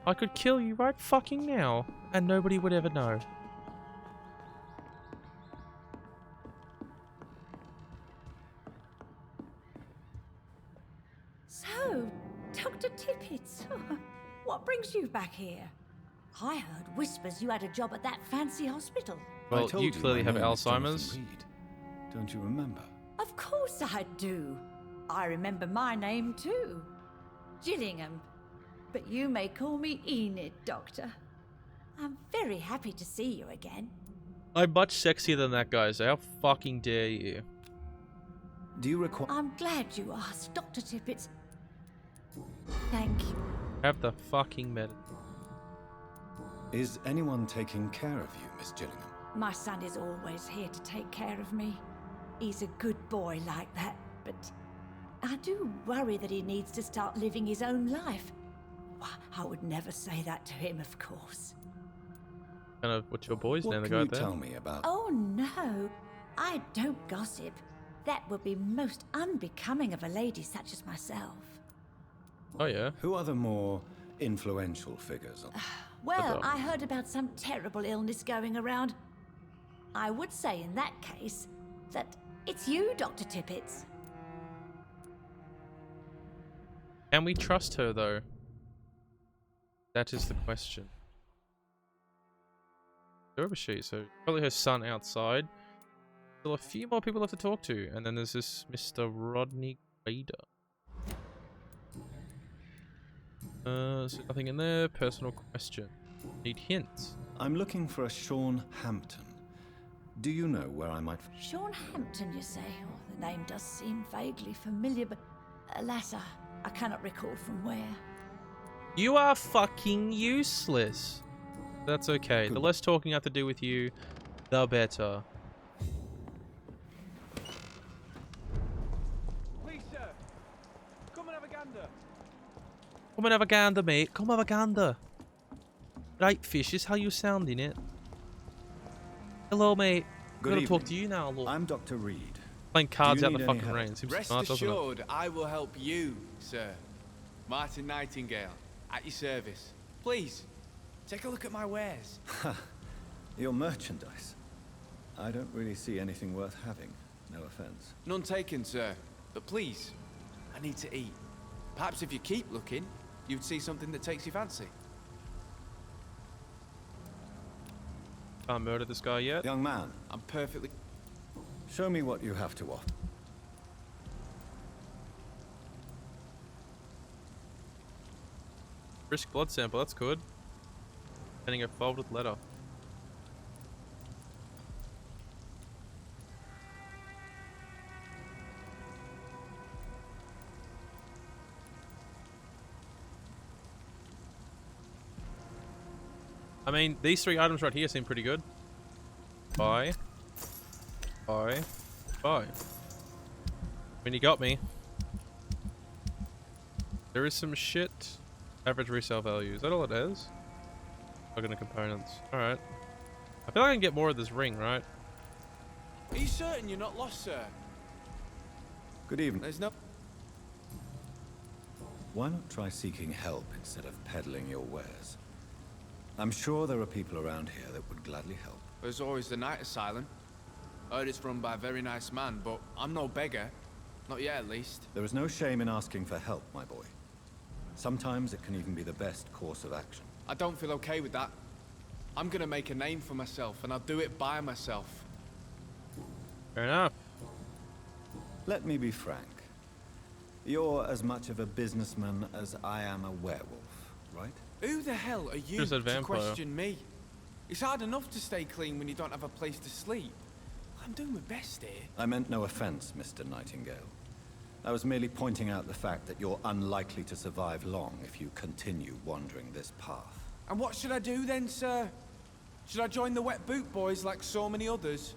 I could kill you right fucking now, and nobody would ever know. So, Dr. Tippett, what brings you back here? I heard whispers you had a job at that fancy hospital. Well, you clearly have Alzheimer's. Don't you remember? Of course I do. I remember my name too. Gillingham. But you may call me Enid, Doctor. I'm very happy to see you again. I'm much sexier than that guy, so how fucking dare you? Do you require... I'm glad you asked, Dr. Tippett. Thank you. Have the fucking medicine. Is anyone taking care of you, Miss Gillingham? My son is always here to take care of me. He's a good boy like that, but I do worry that he needs to start living his own life. I would never say that to him, of course. Kind of, what's your boy's name? What The can guy you there? tell me about... Oh no, I don't gossip. That would be most unbecoming of a lady such as myself. Oh yeah. Who are the more influential figures? Well, I heard about some terrible illness going around. I would say in that case that it's you, Dr. Tippett. Can we trust her though? That is the question. Where was she? So probably her son outside. Still a few more people left to talk to, and then there's this Mr. Rodney Grader. So nothing in there. Personal question. Need hints. I'm looking for a Sean Hampton. Do you know where I might... Sean Hampton, you say? Oh, the name does seem vaguely familiar, but alas, I cannot recall from where. You are fucking useless. That's okay. Good. The less talking I have to do with you, the better. Please, sir. Come and have a gander. Come and have a gander, mate. Come have a gander. Right, fish is how you sound in it. Hello, mate. I'm Good gonna talk evening. to you now, look. I'm Dr. Reed. Playing cards Do out you the need any fucking help? rain. Seems Rest smart, doesn't it? assured, I will help you, sir. Martin Nightingale, at your service. Please, take a look at my wares. Your merchandise. I don't really see anything worth having. No offense. None taken, sir. But please, I need to eat. Perhaps if you keep looking, you'd see something that takes your fancy. Can't murder this guy yet. Young man, I'm perfectly... show me what you have to offer. Risk blood sample, that's good. Sending a folded letter. I mean, these three items right here seem pretty good. Buy. Buy. Buy. I mean, you got me. There is some shit. Average resale value. Is that all it is? Looking at components. Alright. I feel like I can get more of this ring, right? Are you certain you're not lost, sir? Good evening. There's no... Why not try seeking help instead of peddling your wares? I'm sure there are people around here that would gladly help. There's always the night asylum. Heard it's run by a very nice man, but I'm no beggar. Not yet, at least. There is no shame in asking for help, my boy. Sometimes it can even be the best course of action. I don't feel okay with that. I'm gonna make a name for myself, and I'll do it by myself. Fair enough. Let me be frank. You're as much of a businessman as I am a werewolf, right? Who the hell are you Who's that to vampire? question me? It's hard enough to stay clean when you don't have a place to sleep. I'm doing my best here. I meant no offense, Mr. Nightingale. I was merely pointing out the fact that you're unlikely to survive long if you continue wandering this path. And what should I do then, sir? Should I join the wet boot boys like so many others?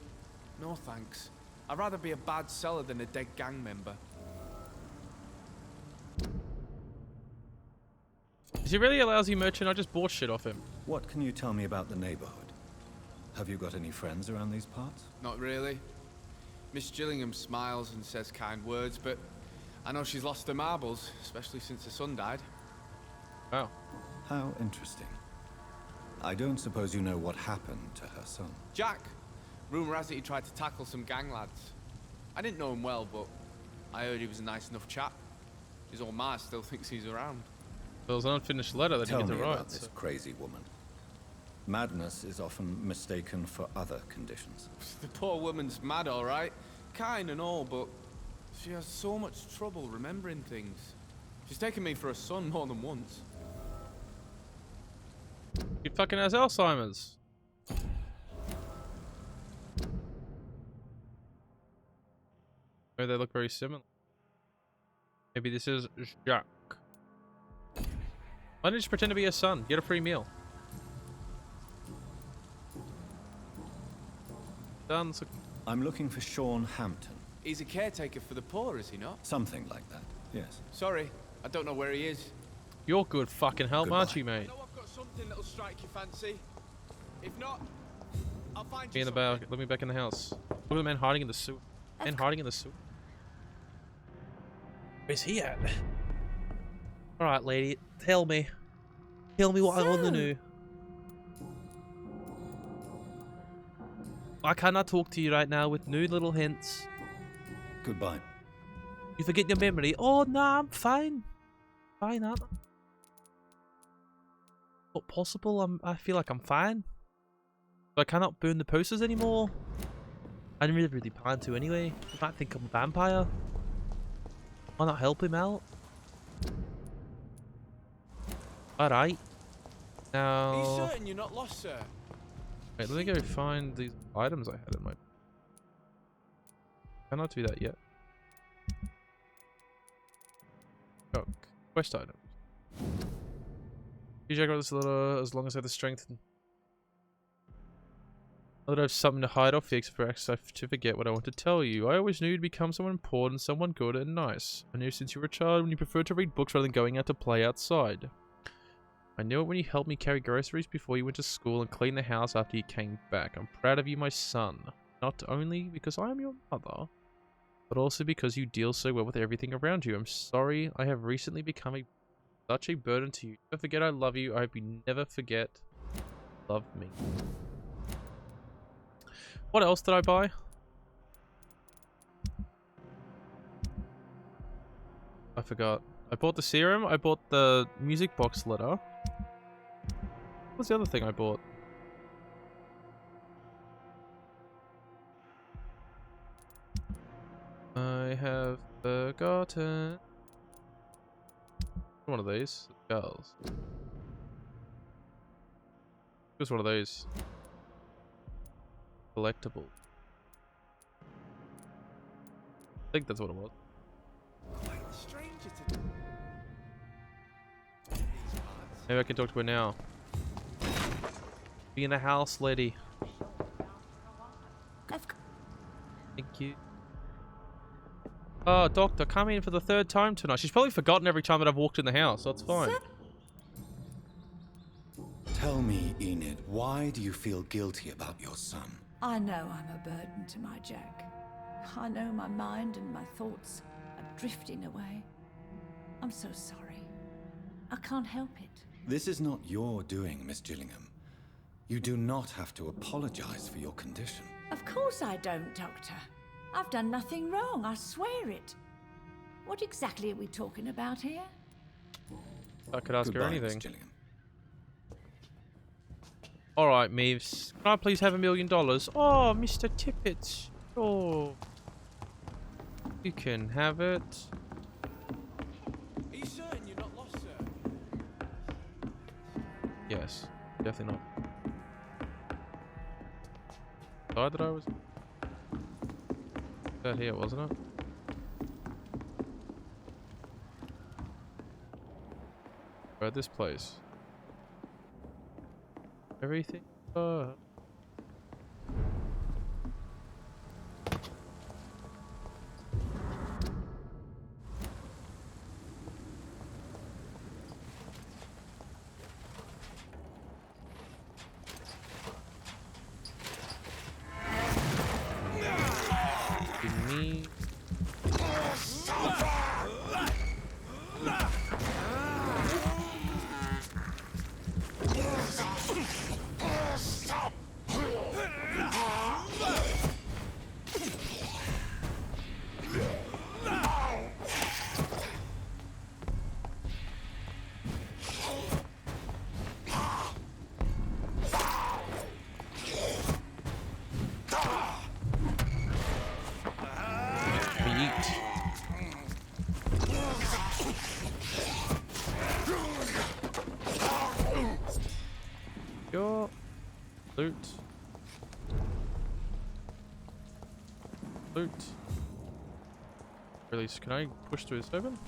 No thanks. I'd rather be a bad seller than a dead gang member. Is he really a lousy merchant? I just bought shit off him. What can you tell me about the neighborhood? Have you got any friends around these parts? Not really. Miss Gillingham smiles and says kind words, but I know she's lost her marbles, especially since her son died. Wow. How interesting. I don't suppose you know what happened to her son. Jack. Rumor has it he tried to tackle some gang lads. I didn't know him well, but I heard he was a nice enough chap. His old ma still thinks he's around. There was an unfinished letter that he Tell get me to about write. this crazy woman. Madness is often mistaken for other conditions. The poor woman's mad, all right. Kind and all, but she has so much trouble remembering things. She's taken me for a son more than once. He fucking has Alzheimer's. Maybe they look very similar. Maybe this is Jacques. Why don't you just pretend to be his son? Get a free meal. Done. I'm looking for Sean Hampton. He's a caretaker for the poor, is he not? Something like that, yes. Sorry, I don't know where he is. You're good fucking help, Goodbye. aren't you, I mate? know I've got something that'll strike your fancy. If not, I'll find Me you in the something. back. Let me back in the house. Look at the man hiding in the sewer. Man hiding in the sewer. Where's he at? Alright, lady. Tell me. Tell me what I want to know. I cannot talk to you right now with new little hints. Goodbye. You forget your memory. Oh, nah, I'm fine. Fine, aren't I? Not possible. I feel like I'm fine. But I cannot burn the posters anymore. I didn't really plan to anyway. You might think I'm a vampire. Why not help him out? Alright. Are you Now... certain you're not lost, sir? Wait, let me go find these items I had in my... Cannot do that yet. Oh, quest items. Usually I got this letter as long as I have the strength. Now that I have something to hide or fix for extra to forget what I want to tell you. I always knew you'd become someone important, someone good and nice. I knew since you were a child when you preferred to read books rather than going out to play outside. I knew it when you helped me carry groceries before you went to school and clean the house after you came back. I'm proud of you, my son. Not only because I am your mother, but also because you deal so well with everything around you. I'm sorry I have recently become such a burden to you. Never forget I love you. I hope you never forget love me. What else did I buy? I forgot. I bought the serum. I bought the music box letter. What's the other thing I bought? I have forgotten. One of these. Girls. Who's one of those? Collectible. I think that's what it was. Quite a stranger to these parts. Maybe I can talk to her now. Be in the house, lady. Thank you. Oh, doctor, come in for the 3rd time tonight. She's probably forgotten every time that I've walked in the house. That's fine. Tell me, Enid, why do you feel guilty about your son? I know I'm a burden to my Jack. I know my mind and my thoughts are drifting away. I'm so sorry. I can't help it. This is not your doing, Miss Gillingham. You do not have to apologize for your condition. Of course I don't, Doctor. I've done nothing wrong, I swear it. What exactly are we talking about here? I could ask her Goodbye, Miss anything. Gillingham. Alright, Meeves. Can I please have $1 million? Oh, Mr. Tippett. Oh. You can have it. Are you certain you're not lost, sir? Yes. Definitely not. Side that I was... That here, wasn't it? Right, this place. Everything. Me. Loot. Loot. Release. Can I push through this open?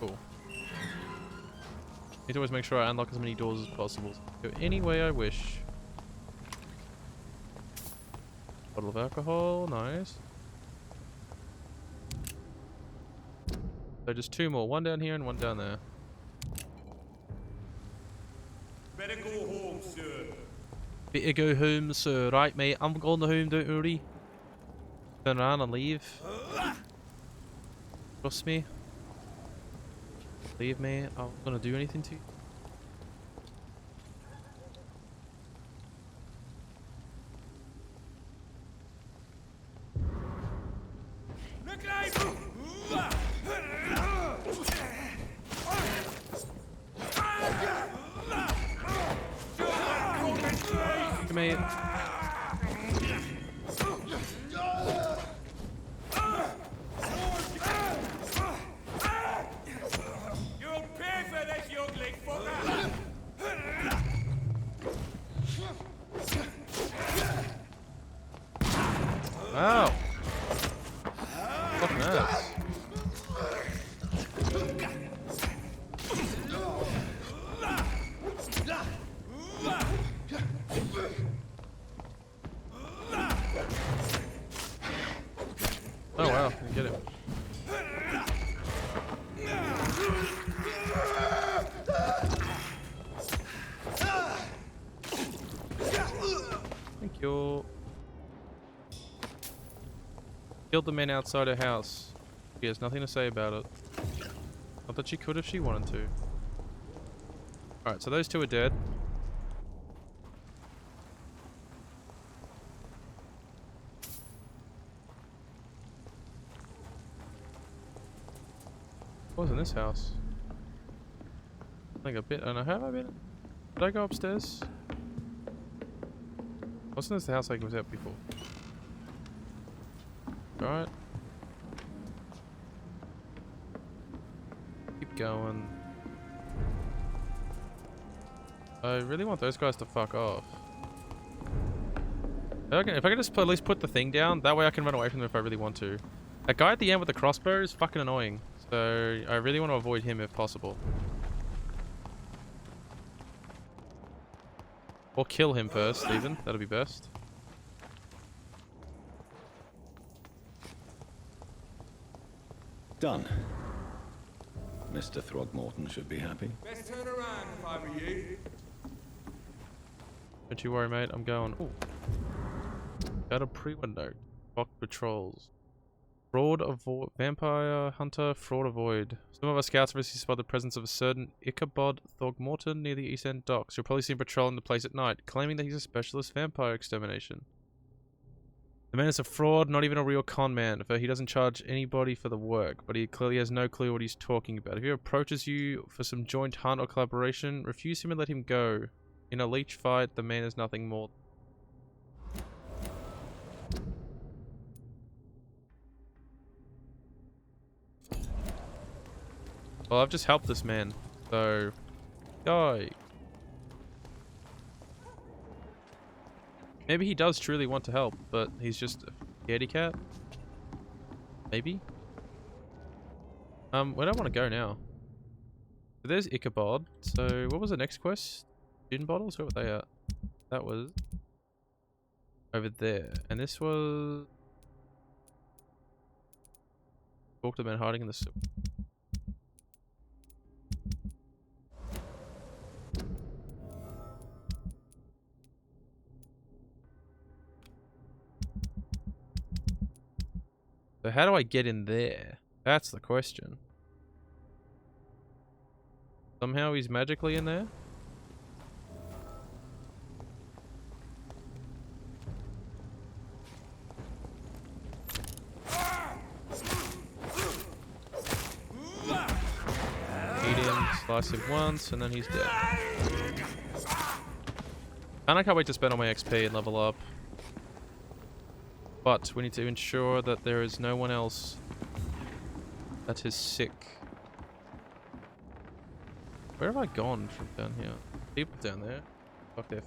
Cool. Need to always make sure I unlock as many doors as possible. Go any way I wish. Bottle of alcohol. Nice. So just 2 more. 1 down here and 1 down there. Better go home, sir. Better go home, sir. Right, mate. I'm going home, don't worry. Turn around and leave. Trust me. Leave me. I'm not gonna do anything to you. Look out! Come here. You'll pay for this, you ugly fucker! Wow. Fucking ass. Oh wow, you get it. Thank you. Killed the man outside her house. She has nothing to say about it. Not that she could if she wanted to. Alright, so those 2 are dead. What was in this house? I think a bit. I don't know. Have I been? Did I go upstairs? Wasn't this the house I was at before? Alright. Keep going. I really want those guys to fuck off. If I can just at least put the thing down, that way I can run away from them if I really want to. That guy at the end with the crossbow is fucking annoying. So I really want to avoid him if possible. Or kill him first, even. That'll be best. Done. Mr. Throgmorton should be happy. Best turn around if I were you. Don't you worry, mate. I'm going. Ooh. Got a pre-window. Block patrols. Fraud avoid. Vampire hunter. Fraud avoid. Some of our scouts recently spotted the presence of a certain Ichabod Throgmorton near the East End docks. You'll probably see him patrolling the place at night, claiming that he's a specialist vampire extermination. The man is a fraud, not even a real con man, for he doesn't charge anybody for the work, but he clearly has no clue what he's talking about. If he approaches you for some joint hunt or collaboration, refuse him and let him go. In a leech fight, the man is nothing more. Well, I've just helped this man, so... Die. Maybe he does truly want to help, but he's just a scaredy cat. Maybe. Where do I want to go now? So there's Ichabod. So what was the next quest? Gin bottles? Where were they at? That was over there. And this was... Talk to the man hiding in the sewer. So how do I get in there? That's the question. Somehow he's magically in there? Eat him, slice him once, and then he's dead. And I can't wait to spend all my XP and level up. But we need to ensure that there is no one else that is sick. Where have I gone from down here? People down there. Fuck there.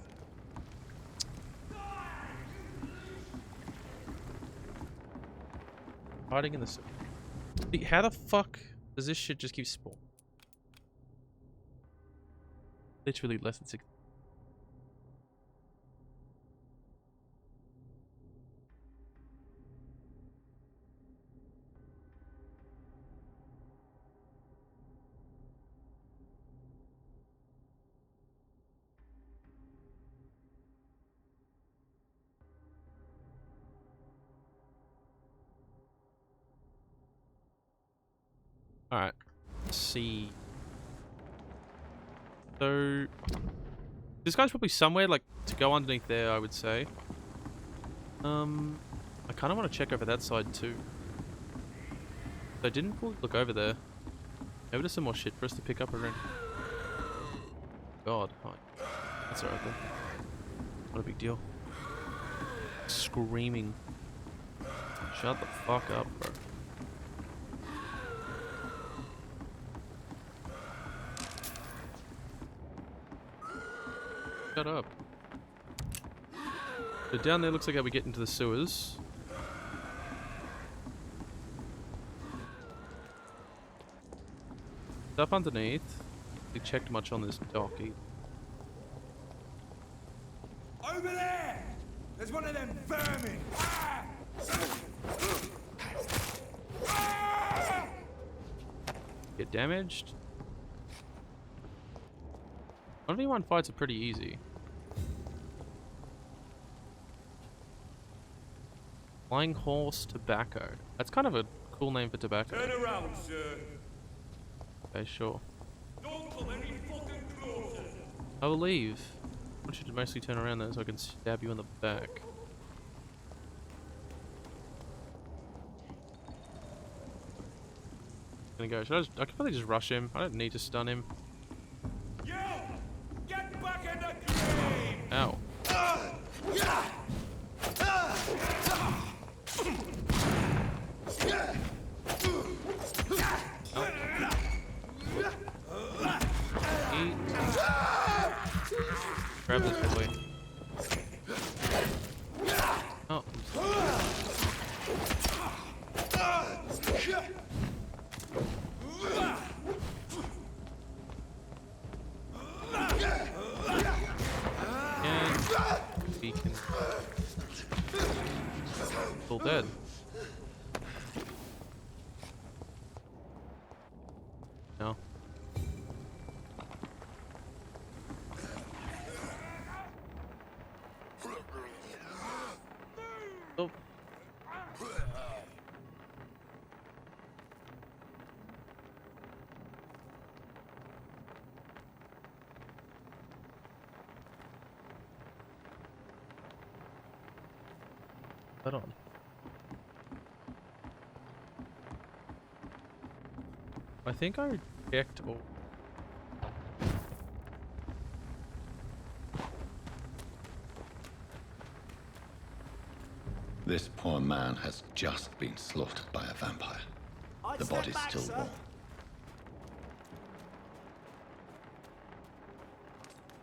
Hiding in the sewer. How the fuck does this shit just keep spawning? Literally less than 6. Alright, let's see. So, this guy's probably somewhere, like, to go underneath there, I would say. I kind of want to check over that side, too. I didn't fully look over there. Maybe there's some more shit for us to pick up around. God, hi. That's alright then. Not a big deal. Screaming. Shut the fuck up, bro. Shut up. So down there looks like how we get into the sewers. Stuff underneath. We checked much on this dock either. Over there! There's one of them vermin! Ah! Ah! Get damaged. 1v1 fights are pretty easy. Flying horse tobacco. That's kind of a cool name for tobacco. Turn around, sir. Okay, sure. Don't come any fucking closer. I will leave. I want you to mostly turn around then so I can stab you in the back. Gonna go. I could probably just rush him. I don't need to stun him. Yo! Get back in the grave! Ow. Grab this boy. Oh. And we can. Still dead. No. Oh. Put on. I think I checked all. This poor man has just been slaughtered by a vampire. The body's still warm.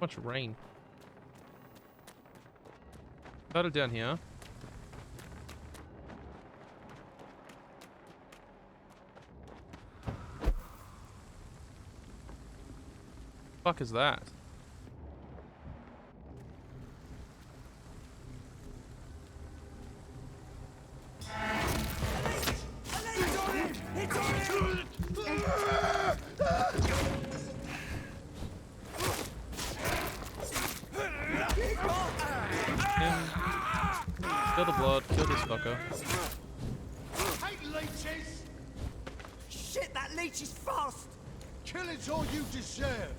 Much rain. Got it down here. Fuck is that? Kill the blood, kill this fucker. Hate leeches! Shit, that leech is fast! Killing's all you deserve!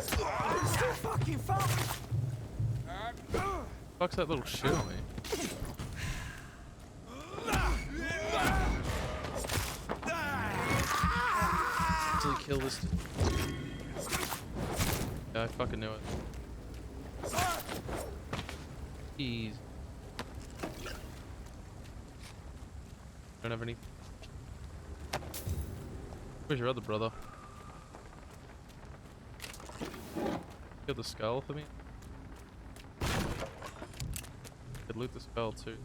Still fucking fast! Fuck's that little shit on me? Actually kill this. Yeah, I fucking knew it. Jeez. Don't have any. Where's your other brother? Kill the skull for me. loot the spell too.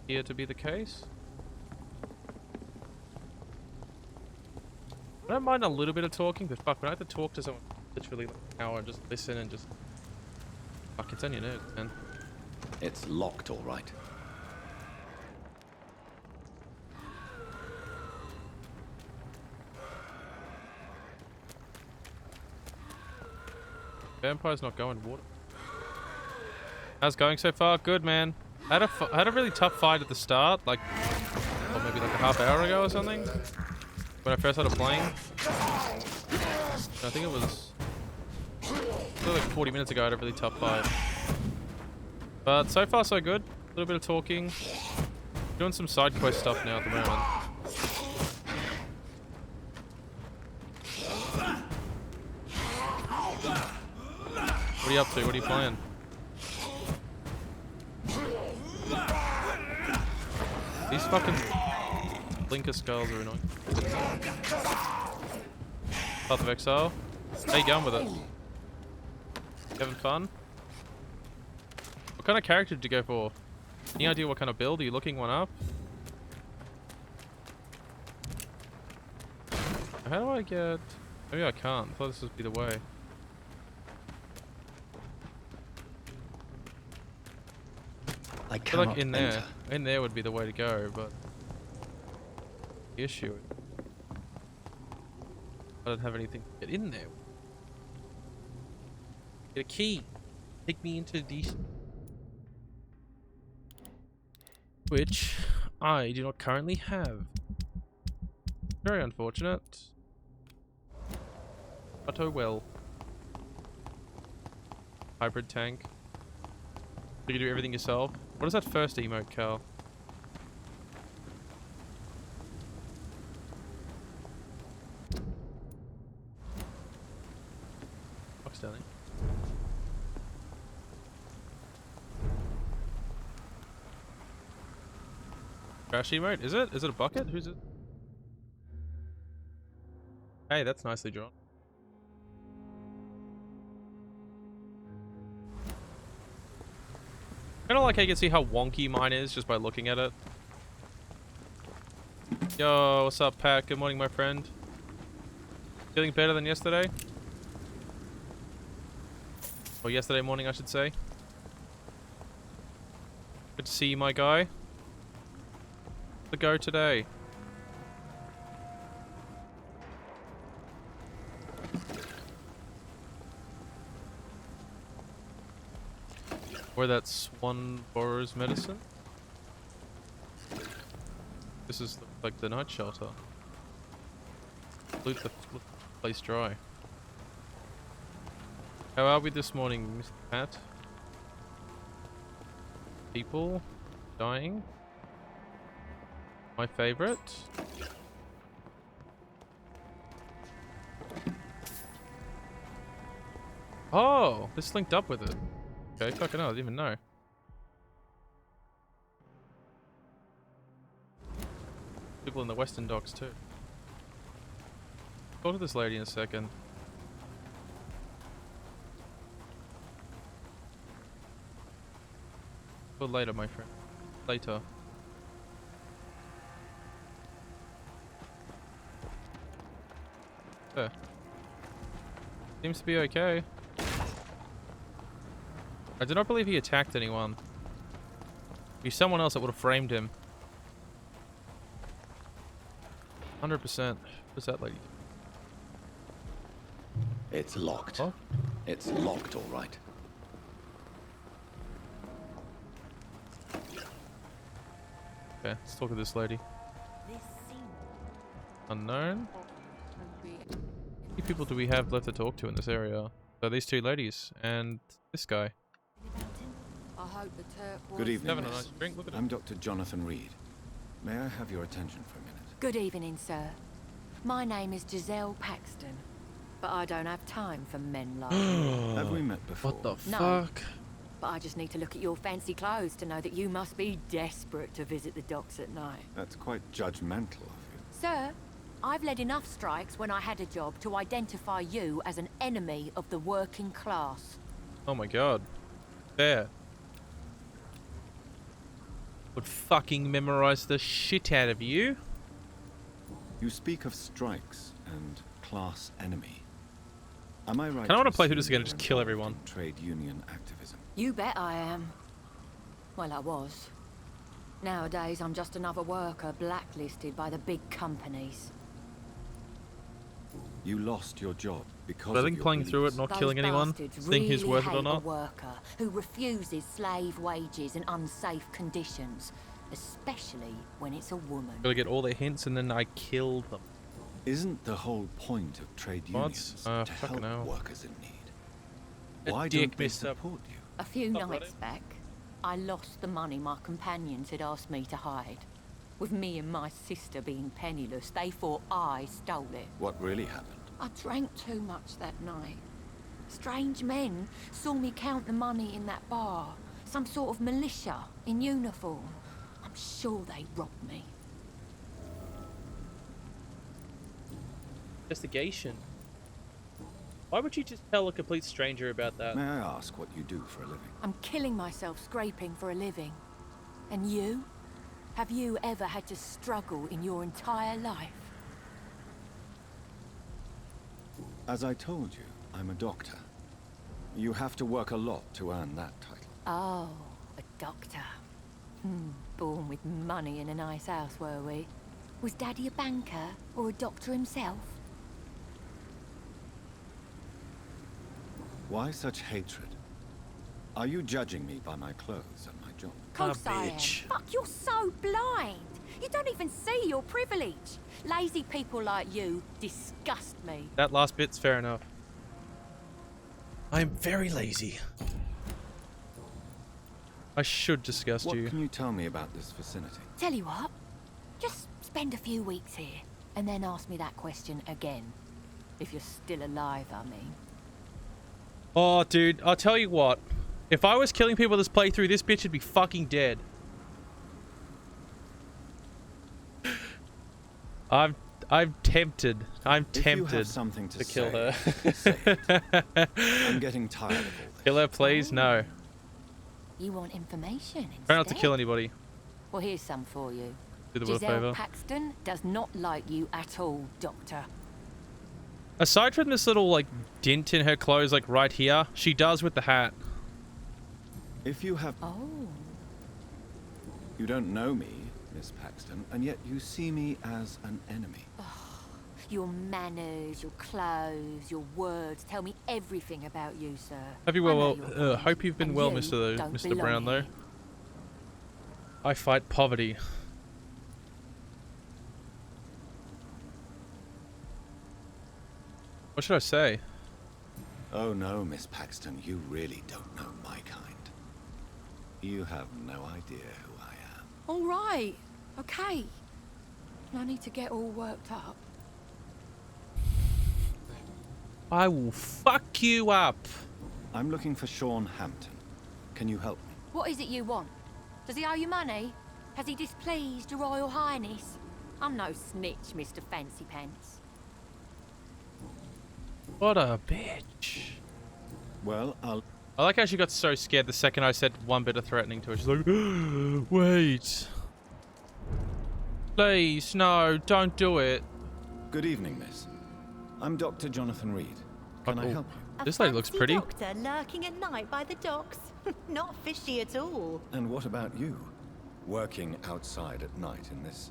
Here to be the case. I don't mind a little bit of talking, but fuck, when I have to talk to someone literally like an hour, just listen and just fuck, it's on your nerves, man. It's locked, all right. Vampyre's not going water. How's it going so far? Good, man. I had a really tough fight at the start, like, or maybe like a half hour ago or something, when I first started playing. I think it was like 40 minutes ago. I had a really tough fight, but so far so good. A little bit of talking, doing some side quest stuff now at the moment. What are you up to? What are you playing? These fucking blinker skulls are annoying. Path of Exile. How you going with it? You having fun? What kind of character did you go for? Any idea what kind of build? Are you looking one up? How do I get... Maybe I can't. I thought this would be the way. I feel like cannot enter. in there would be the way to go, but the issue, I don't have anything to get in there. Get a key. Take me into these, which I do not currently have. Very unfortunate, but oh well. Hybrid tank. You can do everything yourself. What is that first emote, Cal? Fuck's down there. Trash emote? Is it? Is it a bucket? Who's it? Hey, that's nicely drawn. I kind of like how you can see how wonky mine is just by looking at it. Yo, what's up, Pat? Good morning, my friend. Feeling better than yesterday? Or yesterday morning, I should say. Good to see you, my guy. The go today. Where that swan borrows medicine. This is like the night shelter. Loot the place dry. How are we this morning, Mr. Pat? People dying. My favorite. Oh, this linked up with it. Okay, fucking hell, I didn't even know. People in the Western Docks too. Talk to this lady in a second. Well, later, my friend. Later. There. Seems to be okay. I do not believe he attacked anyone. If he's someone else that would have framed him. 100%. What's that lady? It's locked. Oh? It's locked, all right. Okay, let's talk to this lady. Unknown? How many people do we have left to talk to in this area? So these two ladies and this guy. I hope the Turk Good evening, Having a miss. nice drink, look at I'm him. Dr. Jonathan Reed. May I have your attention for a minute? Good evening, sir. My name is Giselle Paxton. But I don't have time for men like you. Have we met before? What the No. fuck? But I just need to look at your fancy clothes to know that you must be desperate to visit the docks at night. That's quite judgmental of you. Sir, I've led enough strikes when I had a job to identify you as an enemy of the working class. Oh my god. There. Would fucking memorize the shit out of you. You speak of strikes and class enemy. Am I right? Kinda wanna play through assume this again and you're just kill involved everyone. in trade union activism. You bet I am. Well, I was. Nowadays, I'm just another worker blacklisted by the big companies. You lost your job because But I of think your playing through it, beliefs. not Those killing anyone, bastards seeing who's really worth it or hate not. a worker who refuses slave wages and unsafe conditions, especially when it's a woman. Gotta get all their hints and then I killed them. Isn't the whole point of trade What? unions to Fucking help hell. workers in need? A Why dick don't they messed up. support you? A few Stop nights running. back, I lost the money my companions had asked me to hide. With me and my sister being penniless, they thought I stole it. What really happened? I drank too much that night. Strange men saw me count the money in that bar. Some sort of militia in uniform. I'm sure they robbed me. Investigation. Why would you just tell a complete stranger about that? May I ask what you do for a living? I'm killing myself scraping for a living. And you? Have you ever had to struggle in your entire life? As I told you, I'm a doctor. You have to work a lot to earn that title. Oh, a doctor. Born with money in a nice house, were we? Was Daddy a banker or a doctor himself? Why such hatred? Are you judging me by my clothes and my job? Of course I am. bitch. Fuck, you're so blind. You don't even see your privilege. Lazy people like you disgust me. That last bit's fair enough. I'm very lazy. I should disgust What you. can you tell me about this vicinity? Tell you what, just spend a few weeks here and then ask me that question again. If you're still alive, I mean. Oh, dude, I'll tell you what. If I was killing people this playthrough, this bitch would be fucking dead. I'm tempted. I'm If you have tempted something to to kill her. say it. I'm getting tired of all this. Kill her, please? No. You want information instead? Try not to kill anybody. Well, here's some for you. Do the world a Giselle favour. Paxton does not like you at all, Doctor. Aside from this little, like, dent in her clothes, like, right here, she does with the hat. If you have... Oh. You don't know me, Miss Paxton, and yet you see me as an enemy. Your manners, your clothes, your words tell me everything about you, sir. Hope you I know well. you're blind, Hope you've been and well, you Mr. don't Mr. belong Brown, though. here. I fight poverty. What should I say? Oh no, Miss Paxton, you really don't know my kind. You have no idea who I am. All right. Okay. No need to get all worked up. I will fuck you up. I'm looking for Sean Hampton. Can you help me? What is it you want? Does he owe you money? Has he displeased your Royal Highness? I'm no snitch, Mr. Fancy Pants. What a bitch. Well, I'll... I like how she got so scared the second I said one bit of threatening to her. She's like, wait. Please, no, don't do it. Good evening, miss. I'm Dr. Jonathan Reed. Can I Oh. help you? This lady looks pretty. Doctor lurking at night by the docks. Not fishy at all. And what about you? Working outside at night in this